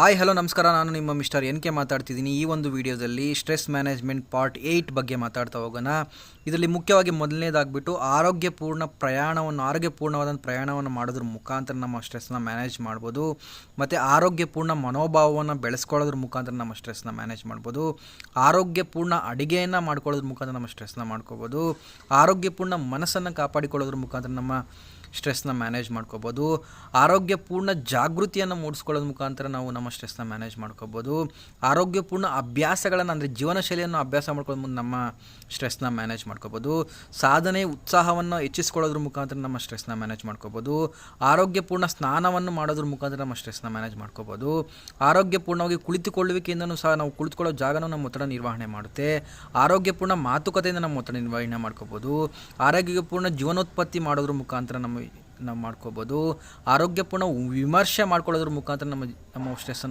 Hi hello ನಮಸ್ಕಾರ. ನಾನು ನಿಮ್ಮ ಮಿಸ್ಟರ್ ಎನ್ ಕೆ ಮಾತಾಡ್ತಿದ್ದೀನಿ. ಈ ಒಂದು ವಿಡಿಯೋದಲ್ಲಿ ಸ್ಟ್ರೆಸ್ ಮ್ಯಾನೇಜ್ಮೆಂಟ್ ಪಾರ್ಟ್ 8 ಬಗ್ಗೆ ಮಾತಾಡ್ತಾ ಹೋಗೋಣ. ಇದರಲ್ಲಿ ಮುಖ್ಯವಾಗಿ ಮೊದಲನೇದಾಗ್ಬಿಟ್ಟು ಆರೋಗ್ಯಪೂರ್ಣವಾದ ಪ್ರಯಾಣವನ್ನು ಮಾಡೋದ್ರ ಮುಖಾಂತರ ನಮ್ಮ ಸ್ಟ್ರೆಸ್ನ ಮ್ಯಾನೇಜ್ ಮಾಡ್ಬೋದು. ಮತ್ತು ಆರೋಗ್ಯಪೂರ್ಣ ಮನೋಭಾವವನ್ನು ಬೆಳೆಸ್ಕೊಳ್ಳೋದ್ರ ಮುಖಾಂತರ ನಮ್ಮ ಸ್ಟ್ರೆಸ್ನ ಮ್ಯಾನೇಜ್ ಮಾಡ್ಬೋದು. ಆರೋಗ್ಯಪೂರ್ಣ ಅಡುಗೆಯನ್ನು ಮಾಡ್ಕೊಳ್ಳೋದ್ರ ಮುಖಾಂತರ ನಮ್ಮ ಸ್ಟ್ರೆಸ್ನ ಮಾಡ್ಕೋಬೋದು. ಆರೋಗ್ಯಪೂರ್ಣ ಮನಸ್ಸನ್ನು ಕಾಪಾಡಿಕೊಳ್ಳೋದ್ರ ಮುಖಾಂತರ ನಮ್ಮ ಸ್ಟ್ರೆಸ್ನ ಮ್ಯಾನೇಜ್ ಮಾಡ್ಕೋಬೋದು. ಆರೋಗ್ಯಪೂರ್ಣ ಜಾಗೃತಿಯನ್ನು ಮೂಡಿಸ್ಕೊಳ್ಳೋದ್ರ ಮುಖಾಂತರ ನಾವು ನಮ್ಮ ಸ್ಟ್ರೆಸ್ನ ಮ್ಯಾನೇಜ್ ಮಾಡ್ಕೋಬೋದು. ಆರೋಗ್ಯಪೂರ್ಣ ಅಭ್ಯಾಸಗಳನ್ನು ಅಂದರೆ ಜೀವನ ಶೈಲಿಯನ್ನು ಅಭ್ಯಾಸ ಮಾಡ್ಕೊಳ್ಳೋ ಮುಂದೆ ನಮ್ಮ ಸ್ಟ್ರೆಸ್ನ ಮ್ಯಾನೇಜ್ ಮಾಡ್ಕೋಬೋದು. ಸಾಧನೆ ಉತ್ಸಾಹವನ್ನು ಹೆಚ್ಚಿಸ್ಕೊಳ್ಳೋದ್ರ ಮುಖಾಂತರ ನಮ್ಮ ಸ್ಟ್ರೆಸ್ನ ಮ್ಯಾನೇಜ್ ಮಾಡ್ಕೋಬೋದು. ಆರೋಗ್ಯಪೂರ್ಣ ಸ್ನಾನವನ್ನು ಮಾಡೋದ್ರ ಮುಖಾಂತರ ನಮ್ಮ ಸ್ಟ್ರೆಸ್ನ ಮ್ಯಾನೇಜ್ ಮಾಡ್ಕೋಬೋದು. ಆರೋಗ್ಯಪೂರ್ಣವಾಗಿ ಕುಳಿತುಕೊಳ್ಳುವಿಕೆಯಿಂದನೂ ಸಹ ನಾವು ಕುಳಿತುಕೊಳ್ಳೋ ಜಾಗನೂ ನಮ್ಮ ಒತ್ತಡ ನಿರ್ವಹಣೆ ಮಾಡುತ್ತೆ. ಆರೋಗ್ಯಪೂರ್ಣ ಮಾತುಕತೆಯಿಂದ ನಮ್ಮ ಒತ್ತಡ ನಿರ್ವಹಣೆ ಮಾಡ್ಕೋಬೋದು. ಆರೋಗ್ಯಪೂರ್ಣ ಜೀವನೋತ್ಪತ್ತಿ ಮಾಡೋದ್ರ ಮುಖಾಂತರ ನಾವು ಮಾಡ್ಕೋಬೋದು. ಆರೋಗ್ಯಪೂರ್ಣ ವಿಮರ್ಶೆ ಮಾಡ್ಕೊಳ್ಳೋದ್ರ ಮುಖಾಂತರ ನಮ್ಮ ಸ್ಟ್ರೆಸ್ಸನ್ನು